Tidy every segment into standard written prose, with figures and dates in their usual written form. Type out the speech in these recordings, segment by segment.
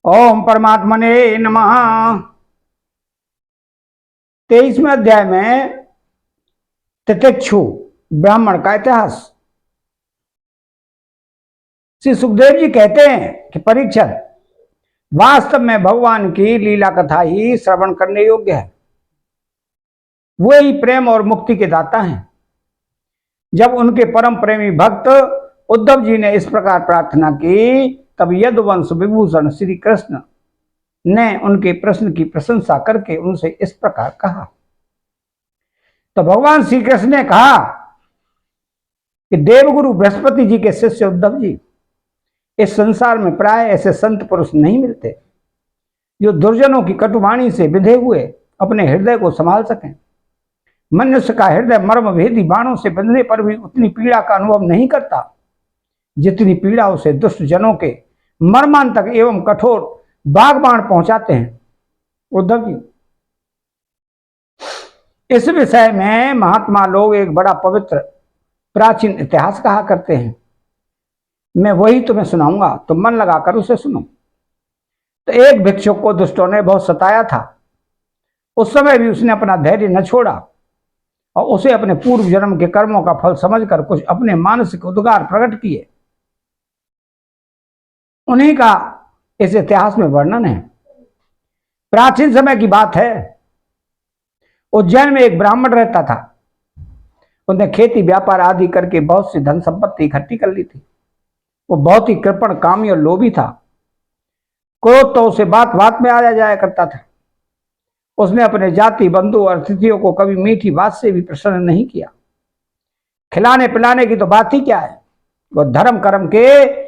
ओम परमात्मने नमः। 23वें अध्याय में तितिक्षु ब्राह्मण का इतिहास। श्री सुखदेव जी कहते हैं कि परीक्षित, वास्तव में भगवान की लीला कथा ही श्रवण करने योग्य है। वे ही प्रेम और मुक्ति के दाता हैं। जब उनके परम प्रेमी भक्त उद्धव जी ने इस प्रकार प्रार्थना की, तब यदुवंश विभूषण श्री कृष्ण ने उनके प्रश्न की प्रशंसा करके उनसे इस प्रकार कहा। तो भगवान श्री कृष्ण ने कहा कि देवगुरु बृहस्पति जी के शिष्य उद्धव जी, इस संसार में प्राय ऐसे संत पुरुष नहीं मिलते जो दुर्जनों की कटुवाणी से विधे हुए अपने हृदय को संभाल सकें। मनुष्य का हृदय मर्म भेदी बाणों से बंधने पर भी उतनी पीड़ा का अनुभव नहीं करता जितनी पीड़ा उसे दुष्ट जनों के मर्मांतक एवं कठोर बागबाण पहुंचाते हैं। उद्धव जी, इस विषय में महात्मा लोग एक बड़ा पवित्र प्राचीन इतिहास कहा करते हैं। मैं वही तुम्हें सुनाऊंगा, तो मन लगाकर उसे सुनो। तो एक भिक्षुक को दुष्टों ने बहुत सताया था। उस समय भी उसने अपना धैर्य न छोड़ा और उसे अपने पूर्व जन्म के कर्मों का फल समझकर कुछ अपने मानसिक उद्गार प्रकट किए। उन्हीं का इस इतिहास में वर्णन है। प्राचीन समय की बात है। उज्जैन में एक ब्राह्मण रहता था। उसने खेती व्यापार आदि करके बहुत सी धन संपत्ति इकट्ठी कर ली थी। वो बहुत ही कृपण, कामी और लोभी था। क्रोध तो उसे बात बात में आया जाया करता था। उसने अपने जाति, बंधु और अतिथियों को कभी मीठी बात से भी प्रसन्न नहीं किया। खिलाने पिलाने की तो बात ही क्या है। वह धर्म कर्म के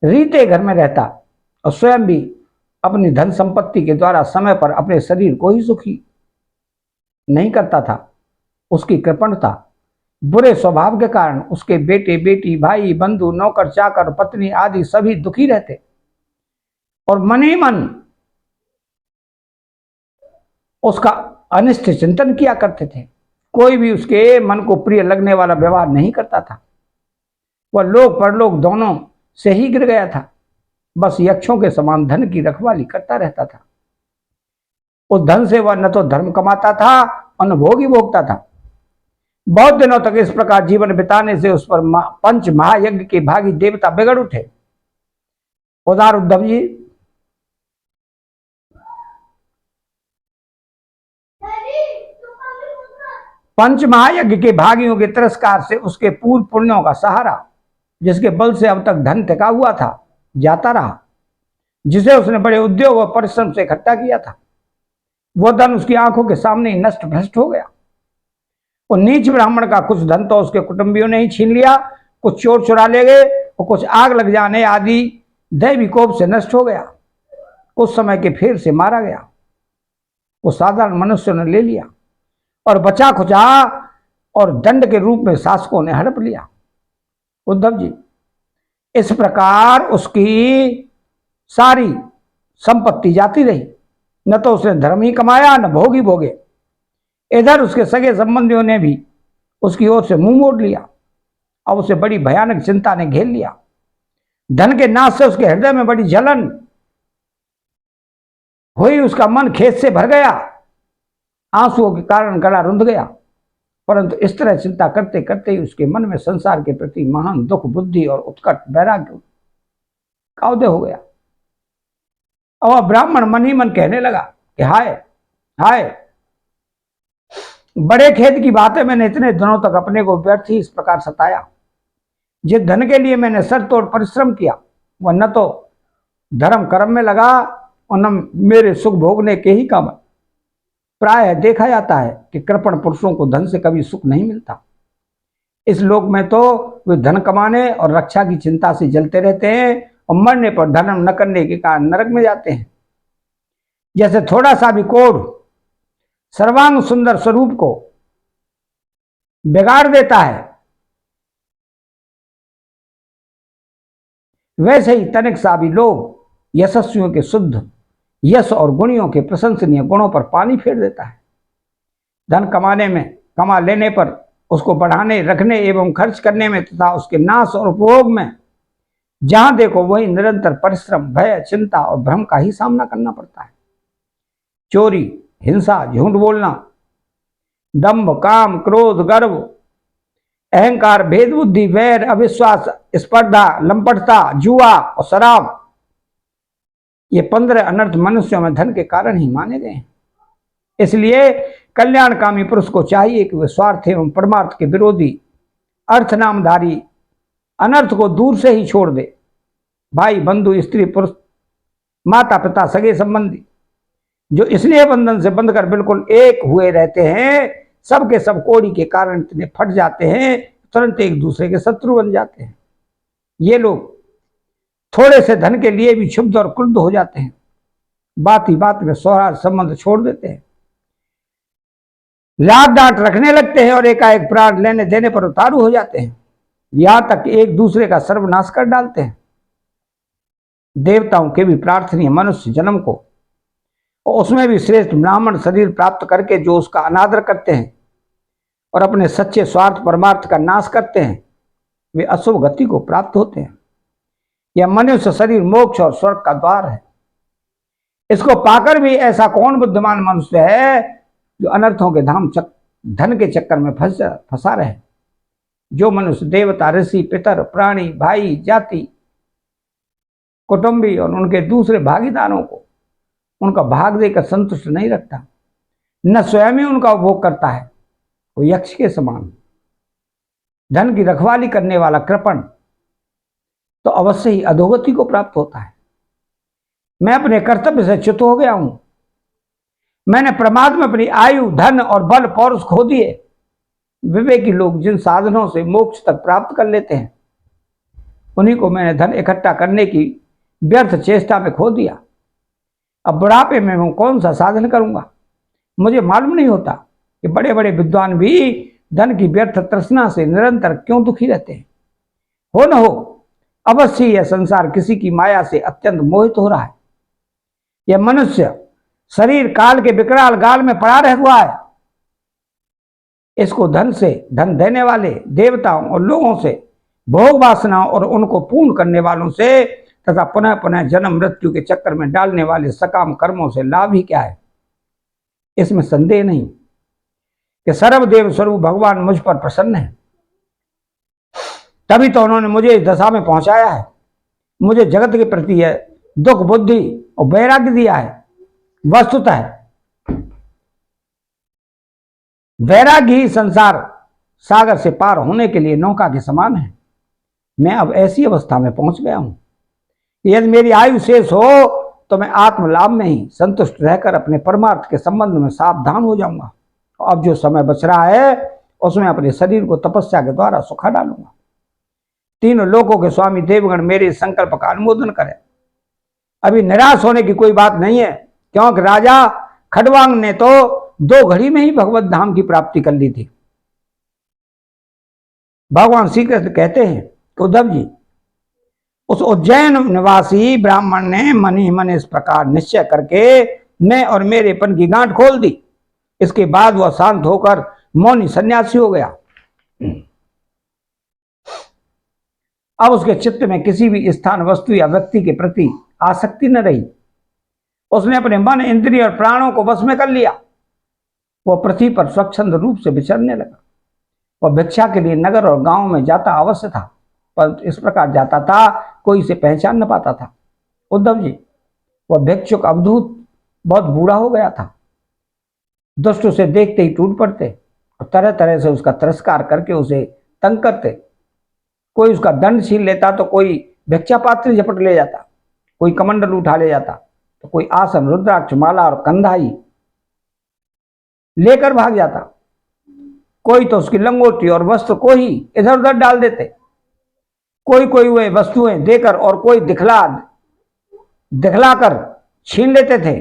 रीते घर में रहता और स्वयं भी अपनी धन संपत्ति के द्वारा समय पर अपने शरीर को ही सुखी नहीं करता था। उसकी कृपणता, बुरे स्वभाव के कारण उसके बेटे बेटी, भाई बंधु, नौकर चाकर, पत्नी आदि सभी दुखी रहते और मन ही मन उसका अनिष्ट चिंतन किया करते थे। कोई भी उसके मन को प्रिय लगने वाला व्यवहार नहीं करता था। वह लोक परलोक दोनों से ही गिर गया था। बस यक्षों के समान धन की रखवाली करता रहता था। उस धन से वह न तो धर्म कमाता था और न भोग ही भोगता था। बहुत दिनों तक इस प्रकार जीवन बिताने से उस पर पंच महायज्ञ के भागी देवता बिगड़ उठे। उदार उद्धव जी, पंच महायज्ञ के भागियों के तिरस्कार से उसके पूर्व पुण्यों का सहारा, जिसके बल से अब तक धन टिका हुआ था, जाता रहा। जिसे उसने बड़े उद्योग और परिश्रम से इकट्ठा किया था, वह धन उसकी आंखों के सामने ही नष्ट भ्रष्ट हो गया। वो नीच ब्राह्मण का कुछ धन तो उसके कुटुंबियों ने ही छीन लिया, कुछ चोर चुरा ले गए और कुछ आग लग जाने आदि दैवी कोप से नष्ट हो गया। कुछ समय के फेर से मारा गया। वो साधारण मनुष्यों ने ले लिया और बचा खुचा और दंड के रूप में शासकों ने हड़प लिया। उद्धव जी, इस प्रकार उसकी सारी संपत्ति जाती रही। न तो उसने धर्म ही कमाया, न भोग ही भोगे। इधर उसके सगे संबंधियों ने भी उसकी ओर से मुंह मोड़ लिया। अब उसे बड़ी भयानक चिंता ने घेर लिया। धन के नाश से उसके हृदय में बड़ी जलन हुई। उसका मन खेद से भर गया। आंसुओं के कारण गला रुंध गया। परंतु इस तरह चिंता करते करते ही उसके मन में संसार के प्रति महान दुख, बुद्धि और उत्कट वैराग्य का उदय हो गया। और ब्राह्मण मन ही मन कहने लगा कि हाय हाय, बड़े खेद की बात है, मैंने इतने दिनों तक अपने को व्यर्थ ही इस प्रकार सताया। जिस धन के लिए मैंने सर तोड़ परिश्रम किया, वह न तो धर्म कर्म में लगा और न मेरे सुख भोगने के ही काम। प्राय देखा जाता है कि कृपण पुरुषों को धन से कभी सुख नहीं मिलता। इस लोक में तो वे धन कमाने और रक्षा की चिंता से जलते रहते हैं और मरने पर धर्म न करने के कारण नरक में जाते हैं। जैसे थोड़ा सा भी कोढ़ सर्वांग सुंदर स्वरूप को बिगाड़ देता है, वैसे ही तनिक सा भी लोग यशस्वियों के शुद्ध यश और गुणियों के प्रशंसनीय गुणों पर पानी फेर देता है। धन कमा लेने पर उसको बढ़ाने, रखने एवं खर्च करने में तथा उसके नाश और उपभोग में जहां देखो वही निरंतर परिश्रम, भय, चिंता और भ्रम का ही सामना करना पड़ता है। चोरी, हिंसा, झूठ बोलना, दंभ, काम, क्रोध, गर्व, अहंकार, भेद बुद्धि, वैर, अविश्वास, स्पर्धा, लंपटता, जुआ और शराब, ये 15 अनर्थ मनुष्यों में धन के कारण ही माने गए हैं। इसलिए कल्याणकामी पुरुष को चाहिए कि वह स्वार्थ एवं परमार्थ के विरोधी अर्थ नामधारी अनर्थ को दूर से ही छोड़ दे। भाई, बंधु, स्त्री, पुरुष, माता पिता, सगे संबंधी जो स्नेह बंधन से बंधकर बिल्कुल एक हुए रहते हैं, सबके सब कोड़ी के कारण इतने फट जाते हैं, तुरंत एक दूसरे के शत्रु बन जाते हैं। ये लोग थोड़े से धन के लिए भी क्षुब्ध और क्रुद्ध हो जाते हैं, बात ही बात में सौहार्द संबंध छोड़ देते हैं, लात डांट रखने लगते हैं और एकाएक प्राण लेने देने पर उतारू हो जाते हैं, यहां तक एक दूसरे का सर्वनाश कर डालते हैं। देवताओं के भी प्रार्थनीय मनुष्य जन्म को और उसमें भी श्रेष्ठ ब्राह्मण शरीर प्राप्त करके जो उसका अनादर करते हैं और अपने सच्चे स्वार्थ परमार्थ का नाश करते हैं, वे अशुभ गति को प्राप्त होते हैं। यह मनुष्य शरीर मोक्ष और स्वर्ग का द्वार है। इसको पाकर भी ऐसा कौन बुद्धिमान मनुष्य है जो अनर्थों के धाम धन के चक्कर में फंसा रहे। जो मनुष्य देवता, ऋषि, पितर, प्राणी, भाई, जाति, कुटुंबी और उनके दूसरे भागीदारों को उनका भाग देकर संतुष्ट नहीं रखता, न स्वयं ही उनका उपभोग करता है, वो यक्ष के समान। धन की रखवाली करने वाला कृपण तो अवश्य ही अधोगति को प्राप्त होता है। मैं अपने कर्तव्य से च्युत हो गया हूं। मैंने प्रमाद में अपनी आयु, धन और बल पौरुष खो दिए। विवेकी लोग जिन साधनों से मोक्ष तक प्राप्त कर लेते हैं, उन्हीं को मैंने धन इकट्ठा करने की व्यर्थ चेष्टा में खो दिया। अब बुढ़ापे में मैं कौन सा साधन करूंगा। मुझे मालूम नहीं होता कि बड़े बड़े विद्वान भी धन की व्यर्थ तृष्णा से निरंतर क्यों दुखी रहते हैं। हो न हो, अवश्य यह संसार किसी की माया से अत्यंत मोहित हो रहा है। यह मनुष्य शरीर काल के विकराल गाल में पड़ा रह हुआ है। इसको धन देने वाले देवताओं और लोगों से, भोग वासनाओं और उनको पूर्ण करने वालों से तथा पुनः पुनः जन्म मृत्यु के चक्कर में डालने वाले सकाम कर्मों से लाभ ही क्या है। इसमें संदेह नहीं कि सर्वदेव स्वरूप भगवान मुझ पर प्रसन्न है। तभी तो उन्होंने मुझे इस दशा में पहुंचाया है, मुझे जगत के प्रति है दुख, बुद्धि और वैराग्य दिया है। वस्तुतः वैराग्य ही संसार सागर से पार होने के लिए नौका के समान है। मैं अब ऐसी अवस्था में पहुंच गया हूं, यदि मेरी आयु शेष हो तो मैं आत्मलाभ में ही संतुष्ट रहकर अपने परमार्थ के संबंध में सावधान हो जाऊंगा। अब जो समय बच रहा है उसमें अपने शरीर को तपस्या के द्वारा सुखा डालूंगा। तीनों लोकों के स्वामी देवगण मेरे इस संकल्प का अनुमोदन करें। अभी निराश होने की कोई बात नहीं है, क्योंकि राजा खडवांग ने तो 2 घड़ी में ही भगवत धाम की प्राप्ति कर ली थी। भगवान श्री कृष्ण कहते हैं कि उद्धव जी, उस उज्जैन निवासी ब्राह्मण ने मन ही मन इस प्रकार निश्चय करके मैं और मेरेपन की गांठ खोल दी। इसके बाद वह शांत होकर मौनी सन्यासी हो गया। अब उसके चित्त में किसी भी स्थान, वस्तु या व्यक्ति के प्रति आसक्ति न रही। उसने अपने मन, इंद्रिय और प्राणों को वश में कर लिया। वह पृथ्वी पर स्वच्छंद रूप से विचरने लगा। वह भिक्षा के लिए नगर और गांव में जाता अवश्य था, पर इस प्रकार जाता था कोई इसे पहचान न पाता था। उद्धव जी, वह भिक्षुक अवधूत बहुत बूढ़ा हो गया था। दुष्ट उसे देखते ही टूट पड़ते और तरह तरह से उसका तिरस्कार करके उसे तंग करते। कोई उसका दंड छीन लेता तो कोई भिक्षा पात्र झपट ले जाता, कोई कमंडल उठा ले जाता तो कोई आसन, रुद्राक्ष, माला और कंधाई लेकर भाग जाता। कोई तो उसकी लंगोटी और वस्त्र को ही इधर उधर डाल देते। कोई वे वस्तुएं देकर और कोई दिखलाकर छीन लेते थे।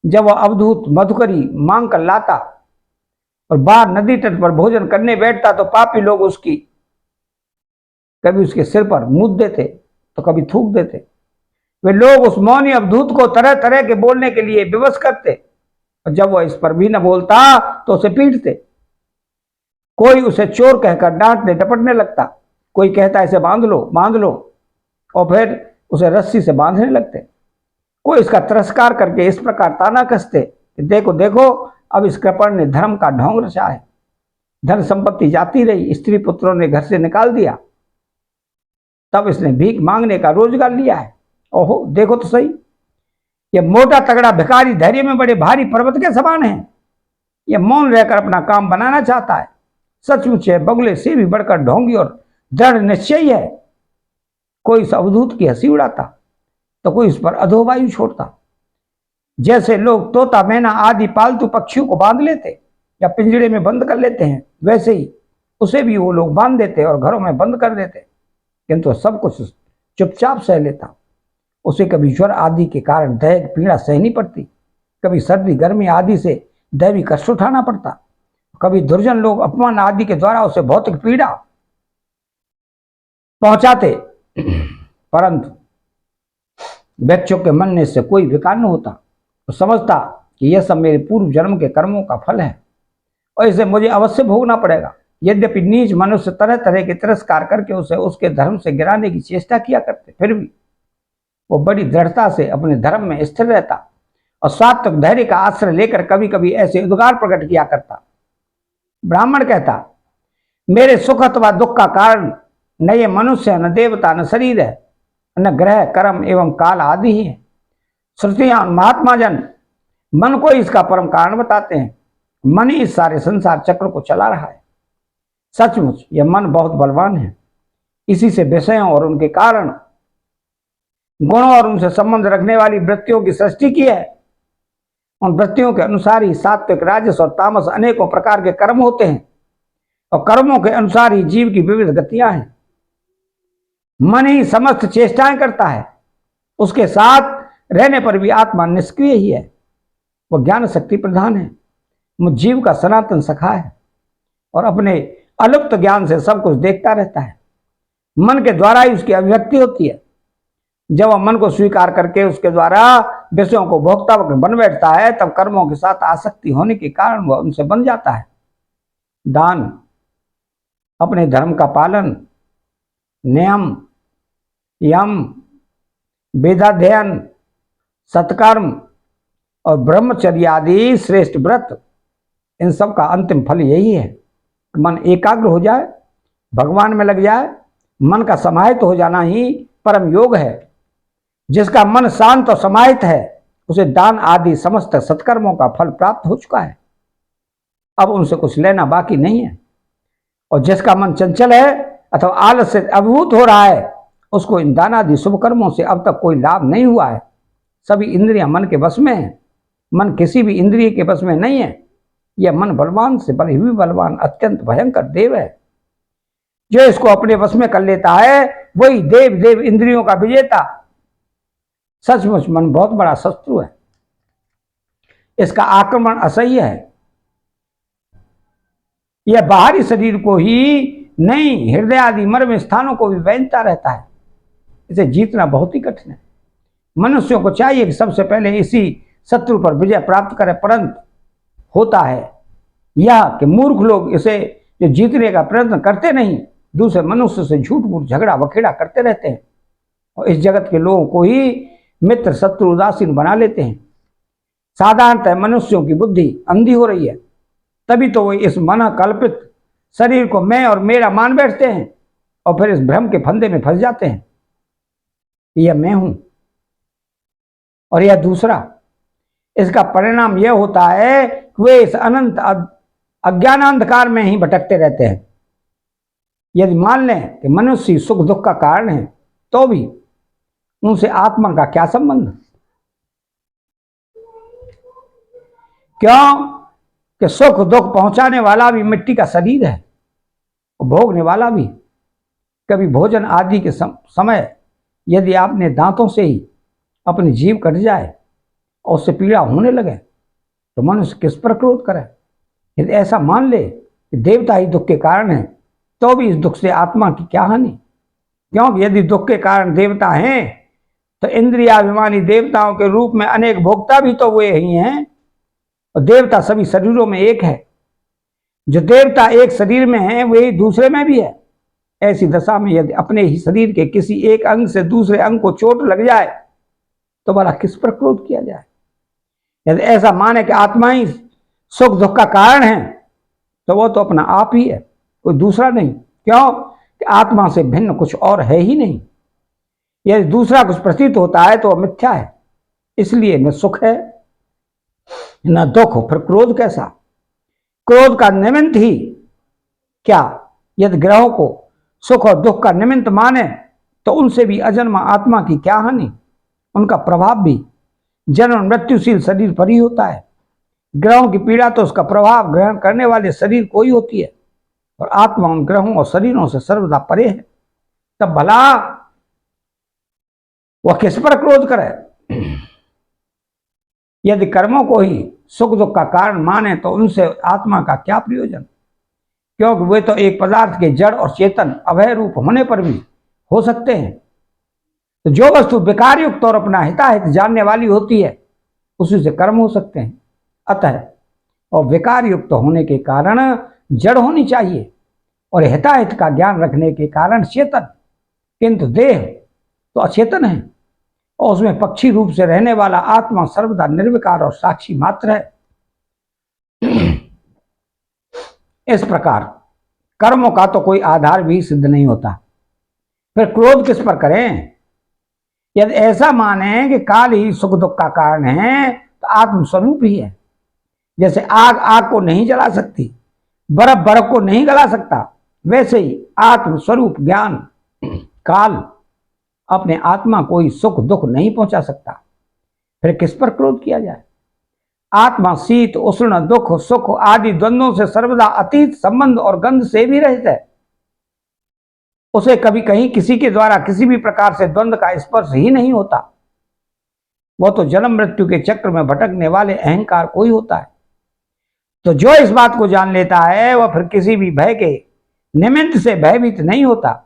जब वह अवधूत मधुकरी मांग कर लाता और बाहर नदी तट पर भोजन करने बैठता तो पापी लोग कभी उसके सिर पर मूत देते तो कभी थूक देते। वे लोग उस मौनी अवधूत को तरह तरह के बोलने के लिए विवश करते और जब वह इस पर भी न बोलता तो उसे पीटते। कोई उसे चोर कहकर डांटने डपटने लगता, कोई कहता इसे बांध लो। और फिर उसे रस्सी से बांधने लगते। कोई इसका तिरस्कार करके इस प्रकार ताना कसते कि देखो देखो, अब इस कृपण ने धर्म का ढोंग रचा है। धन संपत्ति जाती रही, स्त्री पुत्रों ने घर से निकाल दिया, तब इसने भीख मांगने का रोजगार लिया है। ओहो, देखो तो सही, यह मोटा तगड़ा भिखारी धैर्य में बड़े भारी पर्वत के समान है। यह मौन रहकर अपना काम बनाना चाहता है। सचमुच है, बगुले से भी बढ़कर ढोंगी और दृढ़ निश्चयी है। कोई इस अवधूत की हंसी उड़ाता तो कोई इस पर अधोवायु छोड़ता। जैसे लोग तोता, मैना आदि पालतू पक्षियों को बांध लेते या पिंजड़े में बंद कर लेते हैं, वैसे ही उसे भी वो लोग बांध देते और घरों में बंद कर देते, किंतु सब कुछ चुपचाप सह लेता। उसे कभी ज्वर आदि के कारण दैहिक पीड़ा सहनी पड़ती, कभी सर्दी गर्मी आदि से दैवी कष्ट उठाना पड़ता, कभी दुर्जन लोग अपमान आदि के द्वारा उसे भौतिक पीड़ा पहुंचाते, परंतु व्यक्तियों के मन में इससे कोई विकार न होता। तो समझता कि यह सब मेरे पूर्व जन्म के कर्मों का फल है और इसे मुझे अवश्य भोगना पड़ेगा। यद्यपि नीच मनुष्य तरह तरह के तिरस्कार करके उसे उसके धर्म से गिराने की चेष्टा किया करते, फिर भी वो बड़ी दृढ़ता से अपने धर्म में स्थिर रहता और सात्विक धैर्य का आश्रय लेकर कभी कभी ऐसे उद्गार प्रकट किया करता। ब्राह्मण कहता, मेरे सुख अथवा दुख का कारण न ये मनुष्य, न देवता, न शरीर है, न ग्रह कर्म एवं काल आदि ही है। श्रुतियां महात्मा जन मन को इसका परम कारण बताते हैं। मन ही इस सारे संसार चक्र को चला रहा है। सचमुच यह मन बहुत बलवान है। इसी से विषयों और उनके कारण, गुणों और उनसे संबंध रखने वाली वृत्तियों की सृष्टि की है। उन वृत्तियों के अनुसार ही सात्विक, राजस और तामस अनेकों प्रकार के कर्म होते हैं और कर्मों के अनुसार ही जीव की विविध गतियां हैं। मन ही समस्त चेष्टाएं करता है। उसके साथ रहने पर भी आत्मा निष्क्रिय ही है। वह ज्ञान शक्ति प्रधान है, मुझ जीव का सनातन सखा है और अपने अलुप्त ज्ञान से सब कुछ देखता रहता है। मन के द्वारा ही उसकी अभिव्यक्ति होती है। जब वह मन को स्वीकार करके उसके द्वारा विषयों को भोगता बन बैठता है, तब कर्मों के साथ आसक्ति होने के कारण वह उनसे बन जाता है। दान, अपने धर्म का पालन, नियम, यम, वेदाध्ययन, सत्कर्म और ब्रह्मचर्य आदि श्रेष्ठ व्रत, इन सब का अंतिम फल यही है कि मन एकाग्र हो जाए, भगवान में लग जाए। मन का समाहित हो जाना ही परम योग है। जिसका मन शांत और समाहित है, उसे दान आदि समस्त सत्कर्मों का फल प्राप्त हो चुका है। अब उनसे कुछ लेना बाकी नहीं है। और जिसका मन चंचल है अथवा आलस से अभिभूत हो रहा है, उसको इन दान आदि शुभ कर्मों से अब तक कोई लाभ नहीं हुआ है। सभी इंद्रियां मन के वश में है। मन किसी भी इंद्रिय के वश में नहीं है। यह मन बलवान से बड़ी हुई बलवान अत्यंत भयंकर देव है। जो इसको अपने वश में कर लेता है, वही देव देव इंद्रियों का विजेता। सचमुच मन बहुत बड़ा शत्रु है। इसका आक्रमण असह्य है। यह बाहरी शरीर को ही नहीं, हृदय आदि मर्म स्थानों को भी बैंता रहता है। इसे जीतना बहुत ही कठिन है। मनुष्यों को चाहिए कि सबसे पहले इसी शत्रु पर विजय प्राप्त करे, परंतु होता है यह कि मूर्ख लोग इसे जो जीतने का प्रयत्न करते नहीं, दूसरे मनुष्य से झूठ मूठ झगड़ा वखेड़ा करते रहते हैं और इस जगत के लोगों को ही मित्र शत्रु उदासीन बना लेते हैं। साधारणतः मनुष्यों की बुद्धि अंधी हो रही है, तभी तो वो इस मन कल्पित शरीर को मैं और मेरा मान बैठते हैं और फिर इस भ्रम के फंदे में फंस जाते हैं। यह मैं हूं और यह दूसरा। इसका परिणाम यह होता है कि वे इस अनंत अज्ञानांधकार में ही भटकते रहते हैं। यदि मान लें कि मनुष्य सुख दुख का कारण है, तो भी उनसे आत्मा का क्या संबंध? क्यों कि सुख दुख पहुंचाने वाला भी मिट्टी का शरीर है और भोगने वाला भी। कभी भोजन आदि के समय यदि आपने दांतों से ही अपनी जीभ कट जाए और उससे पीड़ा होने लगे, तो मनुष्य किस पर क्रोध करे? यदि ऐसा मान ले कि देवता ही दुख के कारण है, तो भी इस दुख से आत्मा की क्या हानि? क्योंकि यदि दुख के कारण देवता हैं, तो इंद्रियाभिमानी देवताओं के रूप में अनेक भोक्ता भी तो वे ही हैं। और देवता सभी शरीरों में एक है। जो देवता एक शरीर में है, वही दूसरे में भी है। ऐसी दशा में यदि अपने ही शरीर के किसी एक अंग से दूसरे अंग को चोट लग जाए तो भला किस पर क्रोध किया जाए। यदि ऐसा माने कि आत्मा ही सुख दुख का कारण है तो वो तो अपना आप ही है, कोई दूसरा नहीं। क्यों कि आत्मा से भिन्न कुछ और है ही नहीं। यदि दूसरा कुछ प्रतीत होता है तो वह मिथ्या है। इसलिए न सुख है न दुख हो, फिर क्रोध कैसा। क्रोध का निमित्त ही क्या, यदि ग्रहों को सुख और दुख का निमित्त माने तो उनसे भी अजन्मा आत्मा की क्या हानि। उनका प्रभाव भी जन्म मृत्युशील शरीर पर ही होता है। ग्रहों की पीड़ा तो उसका प्रभाव ग्रहण करने वाले शरीर को ही होती है, और आत्मा उन ग्रहों और शरीरों से सर्वदा परे है। तब भला वह किस पर क्रोध करे। यदि कर्मों को ही सुख दुख का कारण माने तो उनसे आत्मा का क्या प्रयोजन, क्योंकि वे तो एक पदार्थ के जड़ और चेतन अभय रूप होने पर भी हो सकते हैं। तो जो वस्तु विकार युक्त और अपना हिताहित जानने वाली होती है उसी से कर्म हो सकते हैं। अतः और विकार युक्त होने के कारण जड़ होनी चाहिए और हिताहित का ज्ञान रखने के कारण चेतन, किंतु देह तो अचेतन है और उसमें पक्षी रूप से रहने वाला आत्मा सर्वदा निर्विकार और साक्षी मात्र है। इस प्रकार कर्मों का तो कोई आधार भी सिद्ध नहीं होता, फिर क्रोध किस पर करें। यदि ऐसा माने कि काल ही सुख दुख का कारण है तो आत्मस्वरूप ही है। जैसे आग आग को नहीं जला सकती, बर्फ बर्फ को नहीं गला सकता, वैसे ही आत्मस्वरूप ज्ञान काल अपने आत्मा को ही सुख दुख नहीं पहुंचा सकता। फिर किस पर क्रोध किया जाए। आत्मा शीत उष्ण दुख सुख आदि द्वंद्वों से सर्वदा अतीत संबंध और गंध से भी रहित है। उसे कभी कहीं किसी के द्वारा किसी भी प्रकार से द्वंद्व का स्पर्श ही नहीं होता। वह तो जन्म मृत्यु के चक्र में भटकने वाले अहंकार को ही होता है। तो जो इस बात को जान लेता है वह फिर किसी भी भय के निमित्त से भयभीत नहीं होता।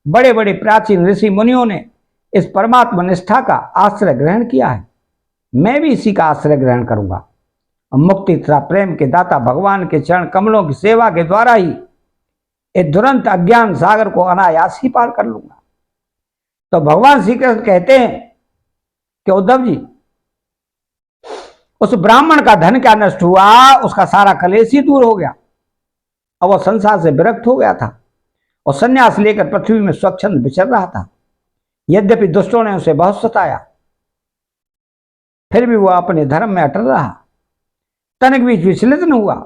बड़े बड़े प्राचीन ऋषि मुनियों ने इस परमात्मा निष्ठा का आश्रय ग्रहण किया है। मैं भी इसी का आश्रय ग्रहण करूंगा। मुक्ति तथा प्रेम के दाता भगवान के चरण कमलों की सेवा के द्वारा ही इस दुरंत अज्ञान सागर को अनायास ही पार कर लूंगा। तो भगवान श्री कृष्ण कहते हैं कि उद्धव जी, उस ब्राह्मण का धन क्या नष्ट हुआ, उसका सारा कलेश ही दूर हो गया। अब वह संसार से विरक्त हो गया था और संन्यास लेकर पृथ्वी में स्वच्छंद विचर रहा था। यद्यपि दुष्टों ने उसे बहुत सताया, फिर भी वह अपने धर्म में अटल रहा, तनिक भी विचलित न हुआ।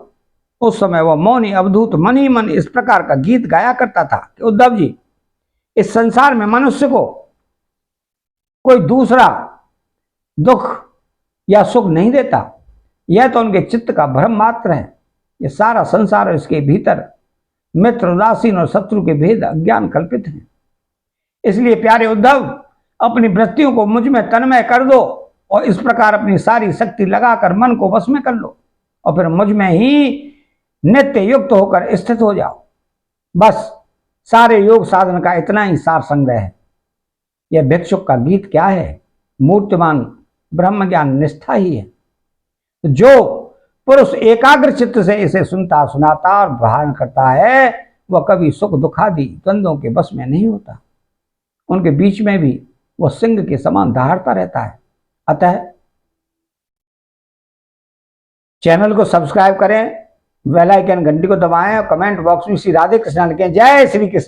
उस समय वह मौनी अवधूत मन ही मन इस प्रकार का गीत गाया करता था कि उद्धव जी, इस संसार में मनुष्य को कोई दूसरा दुख या सुख नहीं देता। यह तो उनके चित्त का भ्रम मात्र है। यह सारा संसार और इसके भीतर मित्र उदासीन और शत्रु के भेद अज्ञान कल्पित हैं। इसलिए प्यारे उद्धव, अपनी वृत्तियों को मुझ में तन्मय कर दो और इस प्रकार अपनी सारी शक्ति लगाकर मन को वश में कर लो और फिर मुझ में ही नित्य युक्त होकर स्थित हो जाओ। बस सारे योग साधन का इतना ही सार संग्रह है। यह भिक्षुक का गीत क्या है, मूर्तिमान ब्रह्म ज्ञान निष्ठा ही है। जो पुरुष एकाग्र चित्त से इसे सुनता सुनाता और धारण करता है वह कभी सुख दुखादि द्वंद्वों के बस में नहीं होता। उनके बीच में भी वह सिंह के समान दहाड़ता रहता है। अतः चैनल को सब्सक्राइब करें, बेल आइकन घंटी को दबाएं और कमेंट बॉक्स में श्री राधे कृष्ण लिखें। जय श्री कृष्ण।